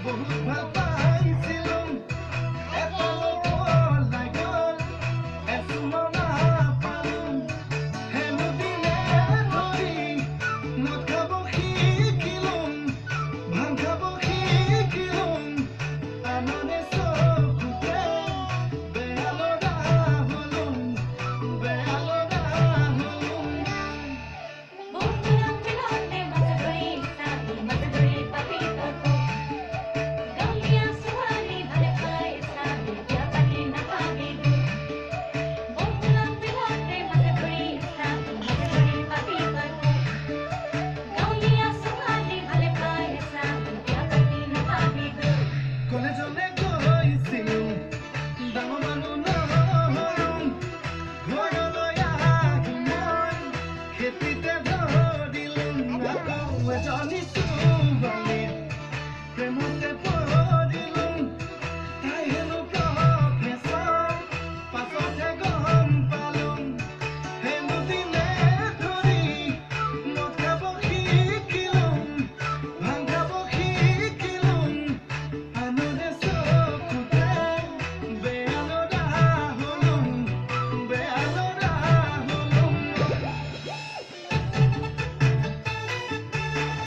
বহুত ভাল পাইছিলোঁ এফালৰ পলাই গ'ল এচুমনা পালোঁ হেমুদিনে ধৰি মদ খাব শিকিলোঁ ভাং খাব শিকিলোঁ আননে চকুতে বেয়া লগা হ'লোঁ বেয়া লগা হ'লোঁ বন্ধুরা মিলতে মজদুরি সাথী মজদুরি পাপি করতো গালিয়া সুহানি ভালে পায় সাথী জাপানি না পাবি বন্ধুরা মিলতে মজদুরি সাথী মজদুরি পাপি করতো গালিয়া সুহানি ভালে পায় সাথী জাপানি না পাবি কলেজলে গৈছিলোঁ ডাঙৰ মানুহ নহ'লোঁ ঘৰলৈ আহি মই খেতিতে ধৰিলোঁ আকৌ এজনী ছোৱালীৰ প্ৰেমতে